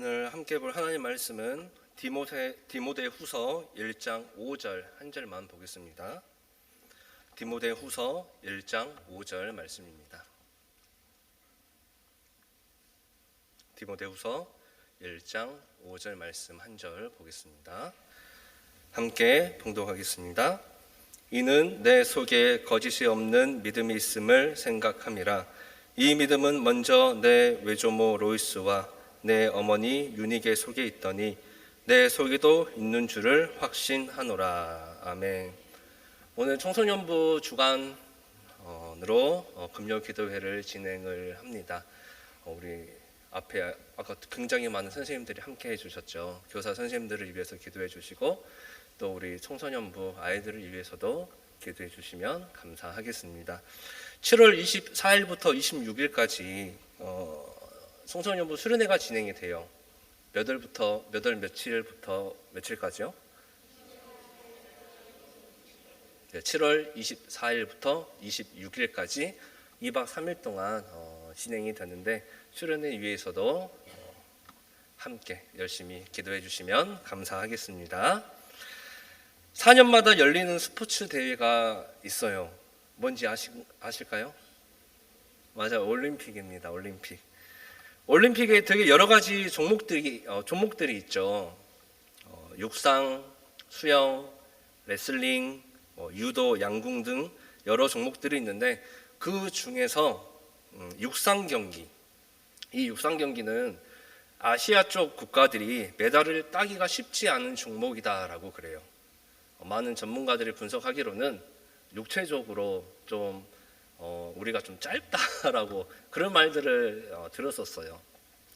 오늘 함께 볼 하나님 말씀은 디모데 후서 1장 5절 한 절만 보겠습니다. 디모데 후서 1장 5절 말씀입니다. 디모데 후서 1장 5절 말씀 한 절 보겠습니다. 함께 봉독하겠습니다. 이는 내 속에 거짓이 없는 믿음이 있음을 생각함이라. 이 믿음은 먼저 내 외조모 로이스와 내 어머니 유니게 속에 있더니 내 속에도 있는 줄을 확신하노라. 아멘. 오늘 청소년부 주간으로 금요 기도회를 진행을 합니다. 우리 앞에 아까 굉장히 많은 선생님들이 함께 해주셨죠. 교사 선생님들을 위해서 기도해 주시고 또 우리 청소년부 아이들을 위해서도 기도해 주시면 감사하겠습니다. 7월 24일부터 26일까지 청소년부 수련회가 진행이 돼요. 몇 월 며칠부터 며칠까지요? 네, 7월 24일부터 26일까지 2박 3일 동안 진행이 되는데 수련회 위해서도 함께 열심히 기도해 주시면 감사하겠습니다. 4년마다 열리는 스포츠 대회가 있어요. 뭔지 아실까요? 맞아요. 올림픽입니다. 올림픽에 되게 여러 가지 종목들이 있죠. 육상, 수영, 레슬링, 유도, 양궁 등 여러 종목들이 있는데 그 중에서 육상 경기, 이 육상 경기는 아시아 쪽 국가들이 메달을 따기가 쉽지 않은 종목이다라고 그래요. 많은 전문가들이 분석하기로는 육체적으로 좀 우리가 좀 짧다라고 그런 말들을 들었었어요.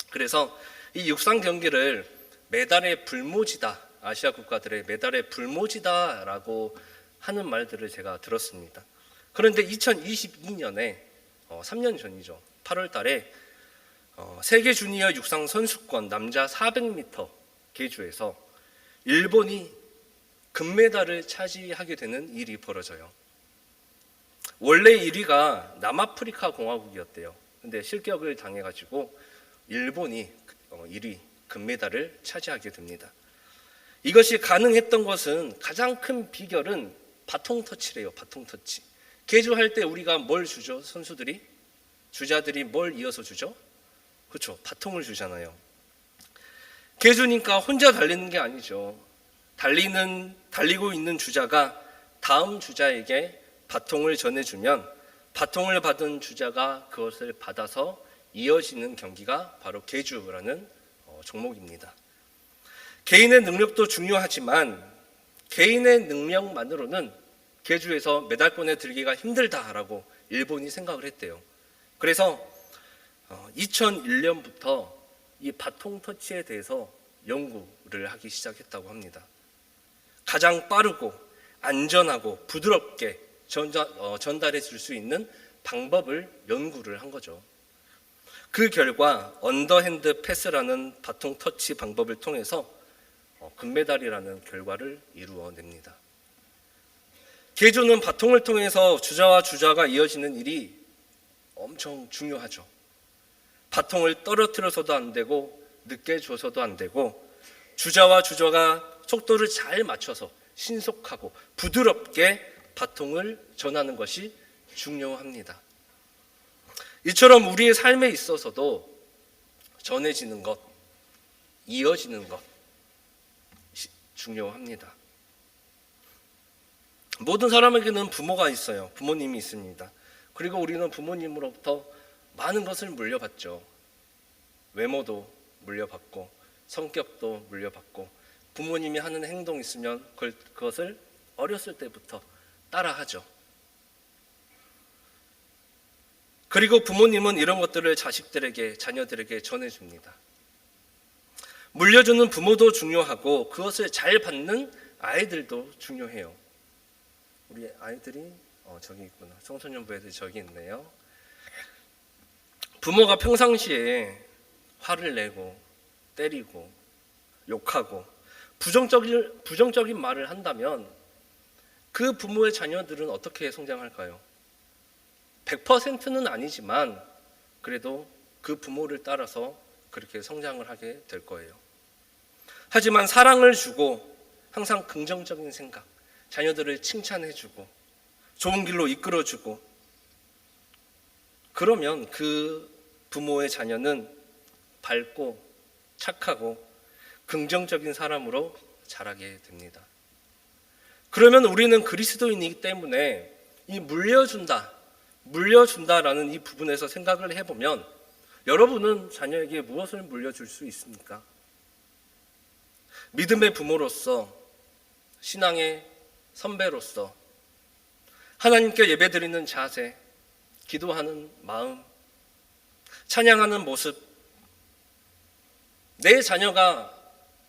그래서 이 육상 경기를 메달의 불모지다, 아시아 국가들의 메달의 불모지다라고 하는 말들을 제가 들었습니다. 그런데 2022년에 3년 전이죠. 8월 달에 세계 주니어 육상 선수권 남자 400m 계주에서 일본이 금메달을 차지하게 되는 일이 벌어져요. 원래 1위가 남아프리카 공화국이었대요. 근데 실격을 당해가지고 일본이 1위 금메달을 차지하게 됩니다. 이것이 가능했던 것은 가장 큰 비결은 바통 터치래요. 바통 터치. 계주할 때 우리가 뭘 주죠? 선수들이? 주자들이 뭘 이어서 주죠? 그렇죠. 바통을 주잖아요. 계주니까 혼자 달리는 게 아니죠. 달리고 있는 주자가 다음 주자에게 바통을 전해주면 바통을 받은 주자가 그것을 받아서 이어지는 경기가 바로 계주라는 종목입니다. 개인의 능력도 중요하지만 개인의 능력만으로는 계주에서 메달권에 들기가 힘들다라고 일본이 생각을 했대요. 그래서 2001년부터 이 바통 터치에 대해서 연구를 하기 시작했다고 합니다. 가장 빠르고 안전하고 부드럽게 전달해 줄 수 있는 방법을 연구를 한 거죠. 그 결과 언더핸드 패스라는 바통 터치 방법을 통해서 금메달이라는 결과를 이루어냅니다. 계주는 바통을 통해서 주자와 주자가 이어지는 일이 엄청 중요하죠. 바통을 떨어뜨려서도 안 되고 늦게 줘서도 안 되고 주자와 주자가 속도를 잘 맞춰서 신속하고 부드럽게 바통을 전하는 것이 중요합니다. 이처럼 우리의 삶에 있어서도 전해지는 것, 이어지는 것 중요합니다. 모든 사람에게는 부모가 있어요. 부모님이 있습니다. 그리고 우리는 부모님으로부터 많은 것을 물려받죠. 외모도 물려받고 성격도 물려받고 부모님이 하는 행동이 있으면 그것을 어렸을 때부터 따라하죠. 그리고 부모님은 이런 것들을 자녀들에게 전해줍니다. 물려주는 부모도 중요하고 그것을 잘 받는 아이들도 중요해요. 우리 아이들이 저기 있구나. 청소년부 애들 저기 있네요. 부모가 평상시에 화를 내고 때리고 욕하고 부정적인 말을 한다면 그 부모의 자녀들은 어떻게 성장할까요? 100%는 아니지만 그래도 그 부모를 따라서 그렇게 성장을 하게 될 거예요. 하지만 사랑을 주고 항상 긍정적인 생각, 자녀들을 칭찬해주고 좋은 길로 이끌어주고, 그러면 그 부모의 자녀는 밝고 착하고 긍정적인 사람으로 자라게 됩니다. 그러면 우리는 그리스도인이기 때문에 이 물려준다라는 이 부분에서 생각을 해보면, 여러분은 자녀에게 무엇을 물려줄 수 있습니까? 믿음의 부모로서, 신앙의 선배로서, 하나님께 예배드리는 자세, 기도하는 마음, 찬양하는 모습, 내 자녀가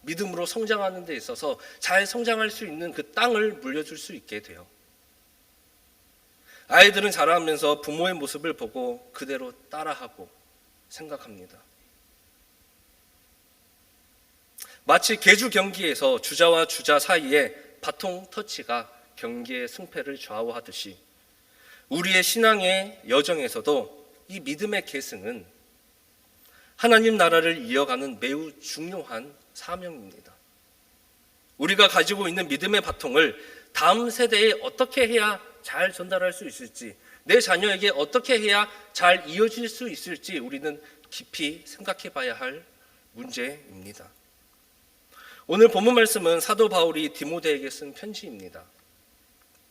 믿음으로 성장하는 데 있어서 잘 성장할 수 있는 그 땅을 물려줄 수 있게 돼요. 아이들은 자라면서 부모의 모습을 보고 그대로 따라하고 생각합니다. 마치 계주 경기에서 주자와 주자 사이에 바통 터치가 경기의 승패를 좌우하듯이, 우리의 신앙의 여정에서도 이 믿음의 계승은 하나님 나라를 이어가는 매우 중요한 사명입니다. 우리가 가지고 있는 믿음의 바통을 다음 세대에 어떻게 해야 잘 전달할 수 있을지, 내 자녀에게 어떻게 해야 잘 이어질 수 있을지 우리는 깊이 생각해 봐야 할 문제입니다. 오늘 본문 말씀은 사도 바울이 디모데에게 쓴 편지입니다.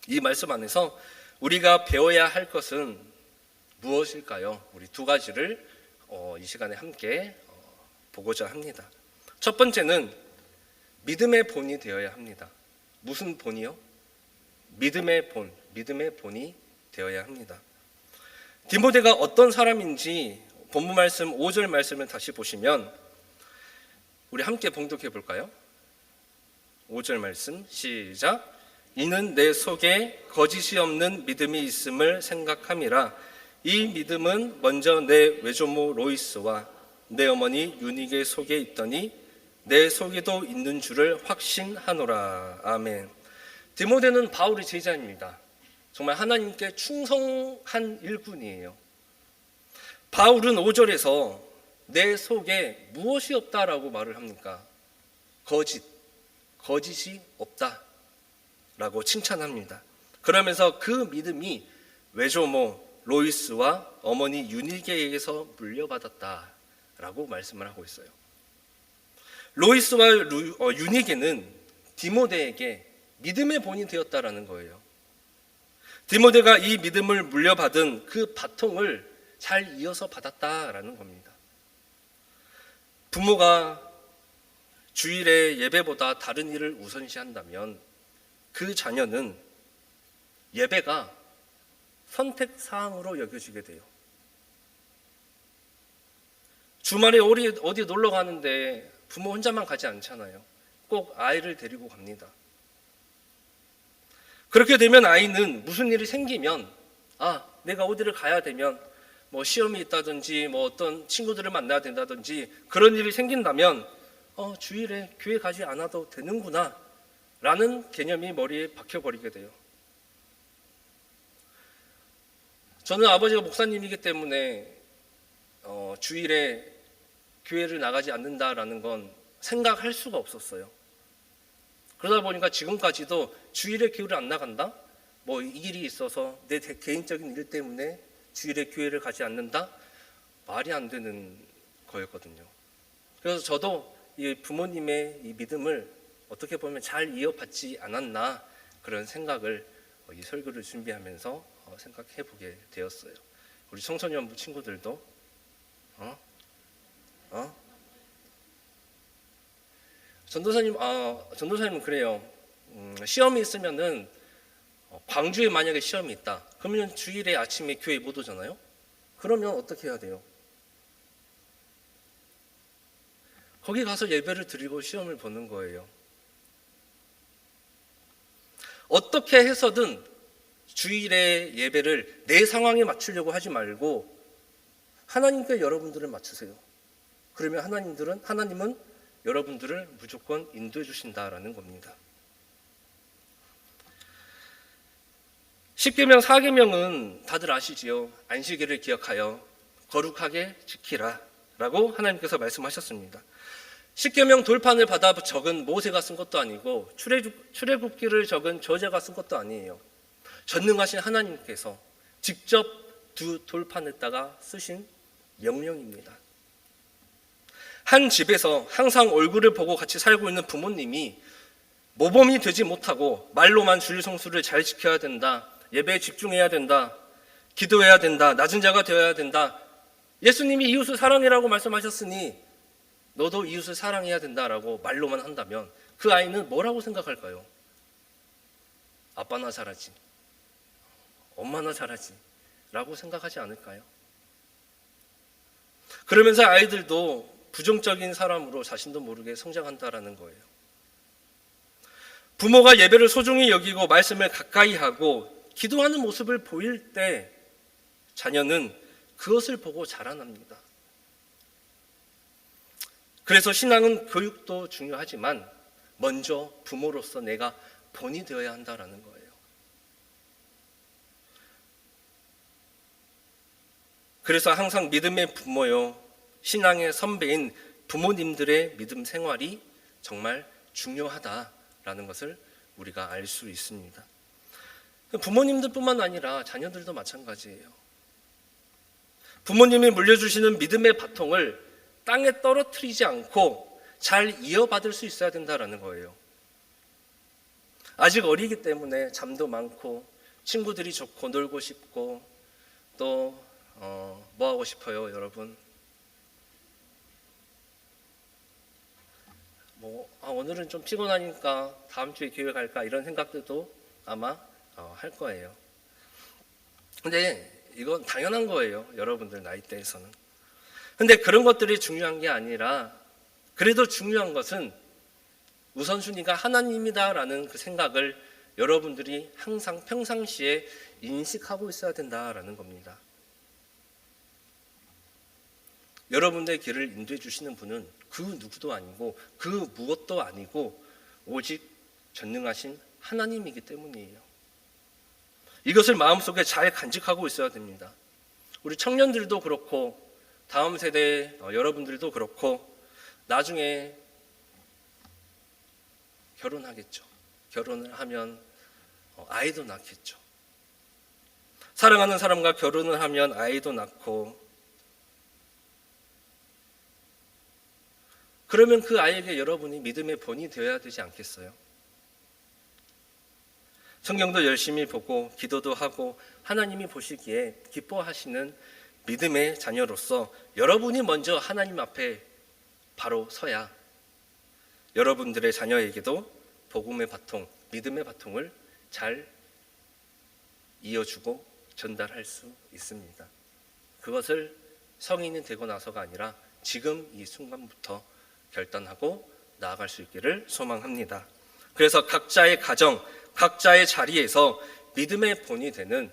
이 말씀 안에서 우리가 배워야 할 것은 무엇일까요? 우리 두 가지를 이 시간에 함께 보고자 합니다. 첫 번째는 믿음의 본이 되어야 합니다. 무슨 본이요? 믿음의 본이 되어야 합니다. 디모데가 어떤 사람인지 본문 말씀 5절 말씀을 다시 보시면 우리 함께 봉독해 볼까요? 5절 말씀 시작. 이는 내 속에 거짓이 없는 믿음이 있음을 생각함이라. 이 믿음은 먼저 내 외조모 로이스와 내 어머니 유니게 속에 있더니 내 속에도 있는 줄을 확신하노라. 아멘. 디모데는 바울의 제자입니다. 정말 하나님께 충성한 일꾼이에요. 바울은 5절에서 내 속에 무엇이 없다라고 말을 합니까? 거짓이 없다라고 칭찬합니다. 그러면서 그 믿음이 외조모 로이스와 어머니 유니게에게서 물려받았다라고 말씀을 하고 있어요. 로이스와 유니게는 디모데에게 믿음의 본이 되었다라는 거예요. 디모데가 이 믿음을 물려받은 그 바통을 잘 이어서 받았다라는 겁니다. 부모가 주일에 예배보다 다른 일을 우선시한다면 그 자녀는 예배가 선택사항으로 여겨지게 돼요. 주말에 어디 놀러 가는데 부모 혼자만 가지 않잖아요. 꼭 아이를 데리고 갑니다. 그렇게 되면 아이는 무슨 일이 생기면, 내가 어디를 가야 되면, 시험이 있다든지, 어떤 친구들을 만나야 된다든지, 그런 일이 생긴다면, 주일에 교회 가지 않아도 되는구나, 라는 개념이 머리에 박혀버리게 돼요. 저는 아버지가 목사님이기 때문에, 주일에 교회를 나가지 않는다라는 건 생각할 수가 없었어요. 그러다 보니까 지금까지도 주일에 교회를 안 나간다? 이 일이 있어서 내 개인적인 일 때문에 주일에 교회를 가지 않는다? 말이 안 되는 거였거든요. 그래서 저도 이 부모님의 이 믿음을 어떻게 보면 잘 이어받지 않았나, 그런 생각을 이 설교를 준비하면서 생각해 보게 되었어요. 우리 청소년부 친구들도 전도사님은 그래요. 시험이 있으면은 광주에 만약에 시험이 있다. 그러면 주일에 아침에 교회 못 오잖아요. 그러면 어떻게 해야 돼요? 거기 가서 예배를 드리고 시험을 보는 거예요. 어떻게 해서든 주일에 예배를 내 상황에 맞추려고 하지 말고 하나님께 여러분들을 맞추세요. 그러면 하나님은 여러분들을 무조건 인도해 주신다라는 겁니다. 10계명 4계명은 다들 아시지요. 안식일을 기억하여 거룩하게 지키라. 라고 하나님께서 말씀하셨습니다. 십계명 돌판을 받아 적은 모세가 쓴 것도 아니고 출애굽기를 적은 저자가 쓴 것도 아니에요. 전능하신 하나님께서 직접 두 돌판에다가 쓰신 명령입니다. 한 집에서 항상 얼굴을 보고 같이 살고 있는 부모님이 모범이 되지 못하고 말로만 주일 성수를 잘 지켜야 된다, 예배에 집중해야 된다, 기도해야 된다, 낮은 자가 되어야 된다, 예수님이 이웃을 사랑해라고 말씀하셨으니 너도 이웃을 사랑해야 된다라고 말로만 한다면 그 아이는 뭐라고 생각할까요? 아빠나 잘하지, 엄마나 잘하지 라고 생각하지 않을까요? 그러면서 아이들도 부정적인 사람으로 자신도 모르게 성장한다라는 거예요. 부모가 예배를 소중히 여기고 말씀을 가까이 하고 기도하는 모습을 보일 때 자녀는 그것을 보고 자라납니다. 그래서 신앙은 교육도 중요하지만 먼저 부모로서 내가 본이 되어야 한다라는 거예요. 그래서 항상 믿음의 부모요, 신앙의 선배인 부모님들의 믿음 생활이 정말 중요하다라는 것을 우리가 알 수 있습니다. 부모님들뿐만 아니라 자녀들도 마찬가지예요. 부모님이 물려주시는 믿음의 바통을 땅에 떨어뜨리지 않고 잘 이어받을 수 있어야 된다는 거예요. 아직 어리기 때문에 잠도 많고 친구들이 좋고 놀고 싶고 또 뭐 하고 싶어요, 여러분? 오늘은 좀 피곤하니까 다음 주에 교회 갈까 이런 생각들도 아마 할 거예요. 근데 이건 당연한 거예요, 여러분들 나이대에서는. 근데 그런 것들이 중요한 게 아니라 그래도 중요한 것은 우선순위가 하나님이다라는 그 생각을 여러분들이 항상 평상시에 인식하고 있어야 된다라는 겁니다. 여러분의 길을 인도해 주시는 분은 그 누구도 아니고 그 무엇도 아니고 오직 전능하신 하나님이기 때문이에요. 이것을 마음속에 잘 간직하고 있어야 됩니다. 우리 청년들도 그렇고 다음 세대 여러분들도 그렇고 나중에 결혼하겠죠. 결혼을 하면 아이도 낳겠죠. 사랑하는 사람과 결혼을 하면 아이도 낳고 그러면 그 아이에게 여러분이 믿음의 본이 되어야 되지 않겠어요? 성경도 열심히 보고 기도도 하고 하나님이 보시기에 기뻐하시는 믿음의 자녀로서 여러분이 먼저 하나님 앞에 바로 서야 여러분들의 자녀에게도 복음의 바통, 믿음의 바통을 잘 이어주고 전달할 수 있습니다. 그것을 성인이 되고 나서가 아니라 지금 이 순간부터 결단하고 나아갈 수 있기를 소망합니다. 그래서 각자의 가정, 각자의 자리에서 믿음의 본이 되는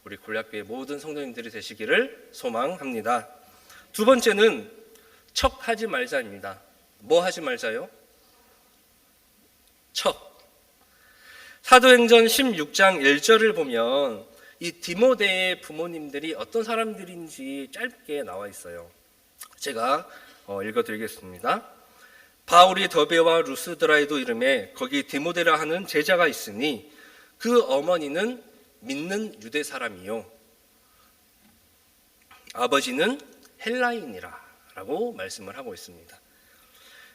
우리 골략교회 모든 성도님들이 되시기를 소망합니다. 두 번째는 척하지 말자입니다. 뭐 하지 말자요? 척. 사도행전 16장 1절을 보면 이 디모데의 부모님들이 어떤 사람들인지 짧게 나와 있어요. 제가 읽어드리겠습니다. 바울이 더베와 루스드라에도 이름에 거기 디모데라 하는 제자가 있으니 그 어머니는 믿는 유대 사람이요 아버지는 헬라인이라 라고 말씀을 하고 있습니다.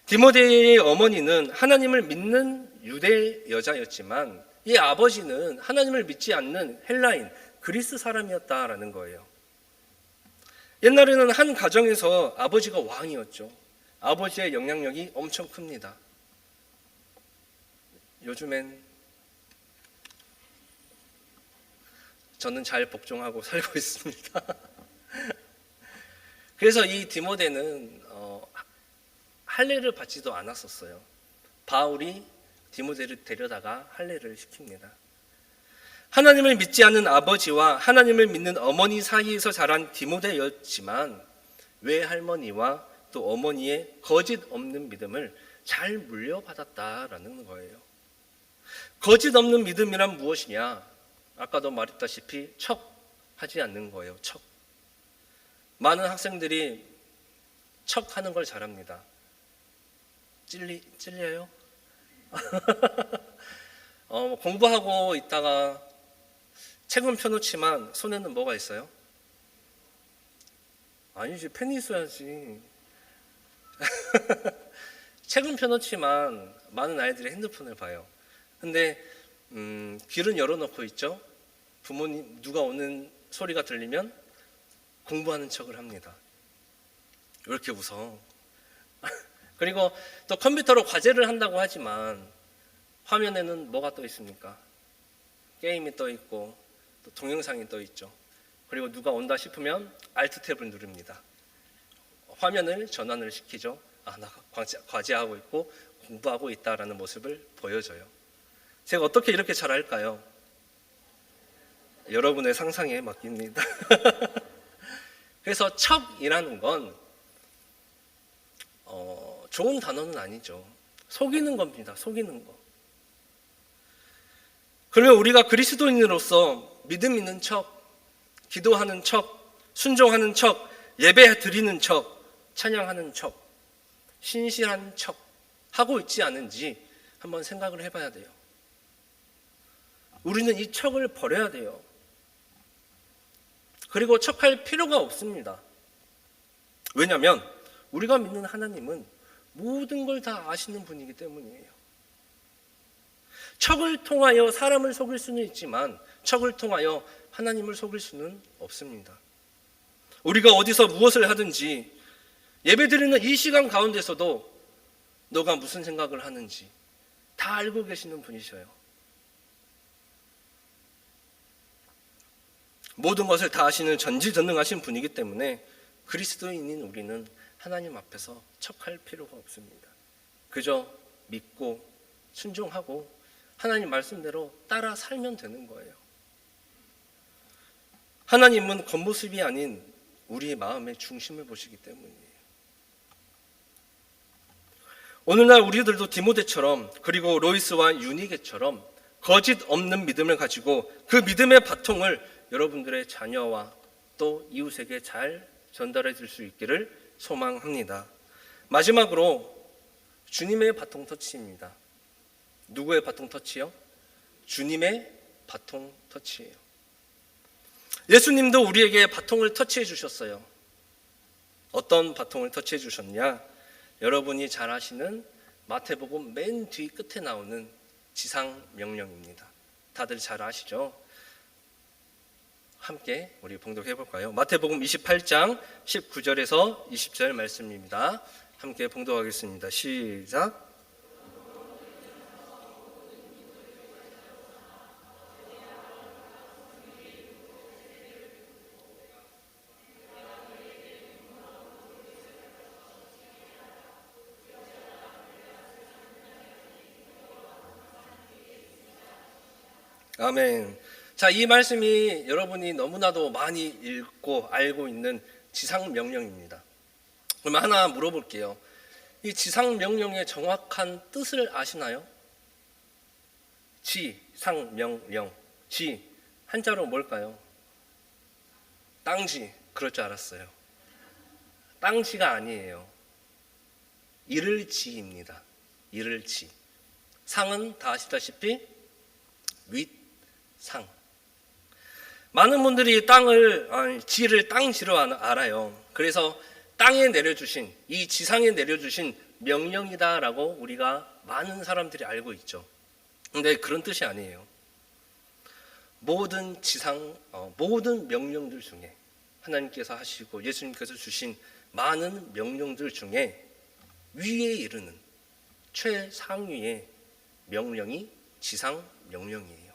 디모데의 어머니는 하나님을 믿는 유대 여자였지만 이 아버지는 하나님을 믿지 않는 헬라인 그리스 사람이었다라는 거예요. 옛날에는 한 가정에서 아버지가 왕이었죠. 아버지의 영향력이 엄청 큽니다. 요즘엔 저는 잘 복종하고 살고 있습니다. 그래서 이 디모데는 할례를 받지도 않았었어요. 바울이 디모데를 데려다가 할례를 시킵니다. 하나님을 믿지 않는 아버지와 하나님을 믿는 어머니 사이에서 자란 디모데였지만 외할머니와 또 어머니의 거짓 없는 믿음을 잘 물려받았다라는 거예요. 거짓 없는 믿음이란 무엇이냐? 아까도 말했다시피 척하지 않는 거예요. 척. 많은 학생들이 척하는 걸 잘합니다. 찔려요? 공부하고 있다가 책은 펴놓지만 손에는 뭐가 있어요? 아니지, 펜이 있어야지. 책은 펴놓지만 많은 아이들이 핸드폰을 봐요. 근데 길은 열어놓고 있죠. 부모님 누가 오는 소리가 들리면 공부하는 척을 합니다. 왜 이렇게 웃어? 그리고 또 컴퓨터로 과제를 한다고 하지만 화면에는 뭐가 떠 있습니까? 게임이 떠 있고 또 동영상이 떠 있죠. 그리고 누가 온다 싶으면 Alt 탭을 누릅니다. 화면을 전환을 시키죠. 나 과제하고 있고 공부하고 있다라는 모습을 보여줘요. 제가 어떻게 이렇게 잘할까요? 여러분의 상상에 맡깁니다. 그래서 척이라는 건 좋은 단어는 아니죠. 속이는 겁니다. 속이는 거. 그러면 우리가 그리스도인으로서 믿음 있는 척, 기도하는 척, 순종하는 척, 예배 드리는 척, 찬양하는 척, 신실한 척 하고 있지 않은지 한번 생각을 해봐야 돼요. 우리는 이 척을 버려야 돼요. 그리고 척할 필요가 없습니다. 왜냐하면 우리가 믿는 하나님은 모든 걸 다 아시는 분이기 때문이에요. 척을 통하여 사람을 속일 수는 있지만 척을 통하여 하나님을 속일 수는 없습니다. 우리가 어디서 무엇을 하든지 예배드리는 이 시간 가운데서도 너가 무슨 생각을 하는지 다 알고 계시는 분이셔요. 모든 것을 다 아시는 전지전능하신 분이기 때문에 그리스도인인 우리는 하나님 앞에서 척할 필요가 없습니다. 그저 믿고 순종하고 하나님 말씀대로 따라 살면 되는 거예요. 하나님은 겉모습이 아닌 우리의 마음의 중심을 보시기 때문이에요. 오늘날 우리들도 디모데처럼 그리고 로이스와 유니게처럼 거짓 없는 믿음을 가지고 그 믿음의 바통을 여러분들의 자녀와 또 이웃에게 잘 전달해 줄 수 있기를 소망합니다. 마지막으로 주님의 바통 터치입니다. 누구의 바통 터치요? 주님의 바통 터치예요. 예수님도 우리에게 바통을 터치해 주셨어요. 어떤 바통을 터치해 주셨냐? 여러분이 잘 아시는 마태복음 맨 뒤 끝에 나오는 지상 명령입니다. 다들 잘 아시죠? 함께 우리 봉독해 볼까요? 마태복음 28장 19절에서 20절 말씀입니다. 함께 봉독하겠습니다. 시작. 아멘. 자, 이 말씀이 여러분이 너무나도 많이 읽고 알고 있는 지상명령입니다. 그러면 하나 물어볼게요. 이 지상명령의 정확한 뜻을 아시나요? 지상명령. 지, 한자로 뭘까요? 땅지. 그럴 줄 알았어요. 땅지가 아니에요. 이를지입니다. 이를지. 상은 다 아시다시피 윗, 상. 많은 분들이 지를 땅지로 알아요. 그래서 땅에 내려주신, 이 지상에 내려주신 명령이다라고 우리가 많은 사람들이 알고 있죠. 근데 그런 뜻이 아니에요. 모든 명령들 중에 하나님께서 하시고 예수님께서 주신 많은 명령들 중에 위에 이르는 최상위의 명령이 지상 명령이에요.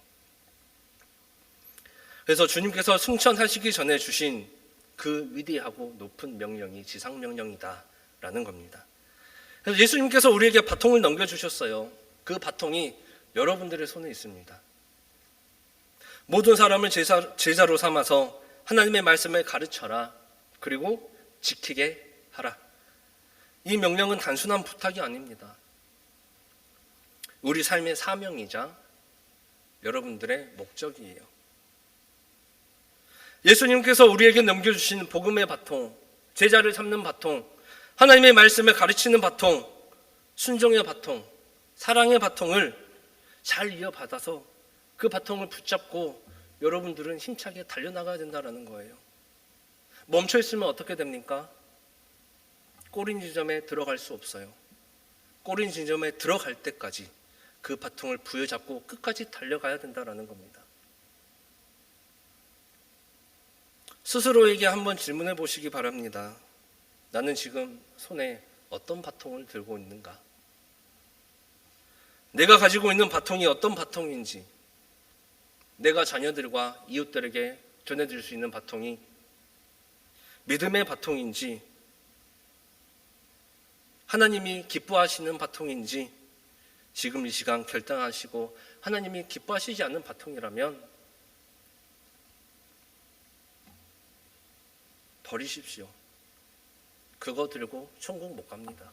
그래서 주님께서 승천하시기 전에 주신 그 위대하고 높은 명령이 지상명령이다라는 겁니다. 그래서 예수님께서 우리에게 바통을 넘겨주셨어요. 그 바통이 여러분들의 손에 있습니다. 모든 사람을 제자로 삼아서 하나님의 말씀을 가르쳐라. 그리고 지키게 하라. 이 명령은 단순한 부탁이 아닙니다. 우리 삶의 사명이자 여러분들의 목적이에요. 예수님께서 우리에게 넘겨주신 복음의 바통, 제자를 삼는 바통, 하나님의 말씀을 가르치는 바통, 순종의 바통, 사랑의 바통을 잘 이어받아서 그 바통을 붙잡고 여러분들은 힘차게 달려나가야 된다는 거예요. 멈춰 있으면 어떻게 됩니까? 꼬린 지점에 들어갈 수 없어요. 꼬린 지점에 들어갈 때까지 그 바통을 부여잡고 끝까지 달려가야 된다는 겁니다. 스스로에게 한번 질문해 보시기 바랍니다. 나는 지금 손에 어떤 바통을 들고 있는가? 내가 가지고 있는 바통이 어떤 바통인지, 내가 자녀들과 이웃들에게 전해줄 수 있는 바통이 믿음의 바통인지, 하나님이 기뻐하시는 바통인지 지금 이 시간 결단하시고, 하나님이 기뻐하시지 않는 바통이라면 버리십시오. 그거 들고 천국 못 갑니다.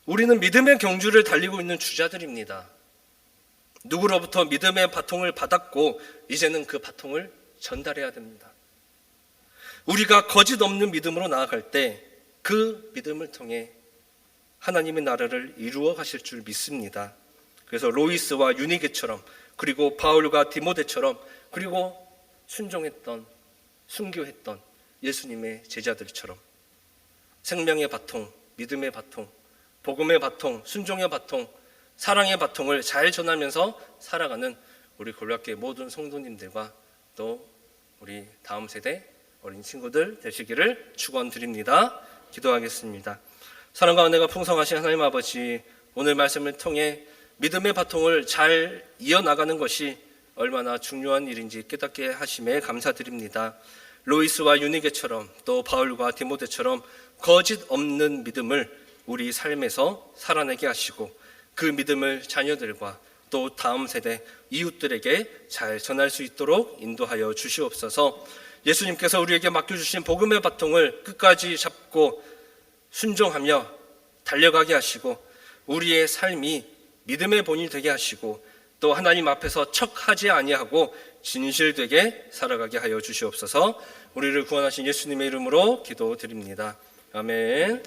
우리는 믿음의 경주를 달리고 있는 주자들입니다. 누구로부터 믿음의 바통을 받았고 이제는 그 바통을 전달해야 됩니다. 우리가 거짓 없는 믿음으로 나아갈 때 그 믿음을 통해 하나님의 나라를 이루어 가실 줄 믿습니다. 그래서 로이스와 유니게처럼, 그리고 바울과 디모데처럼, 그리고 순종했던, 순교했던 예수님의 제자들처럼 생명의 바통, 믿음의 바통, 복음의 바통, 순종의 바통, 사랑의 바통을 잘 전하면서 살아가는 우리 골략교회 모든 성도님들과 또 우리 다음 세대 어린 친구들 되시기를 축원드립니다. 기도하겠습니다. 사랑과 은혜가 풍성하신 하나님 아버지, 오늘 말씀을 통해 믿음의 바통을 잘 이어나가는 것이 얼마나 중요한 일인지 깨닫게 하심에 감사드립니다. 로이스와 유니게처럼, 또 바울과 디모데처럼 거짓 없는 믿음을 우리 삶에서 살아내게 하시고 그 믿음을 자녀들과 또 다음 세대 이웃들에게 잘 전할 수 있도록 인도하여 주시옵소서. 예수님께서 우리에게 맡겨주신 복음의 바통을 끝까지 잡고 순종하며 달려가게 하시고 우리의 삶이 믿음의 본이 되게 하시고 또 하나님 앞에서 척하지 아니하고 진실되게 살아가게 하여 주시옵소서. 우리를 구원하신 예수님의 이름으로 기도드립니다. 아멘.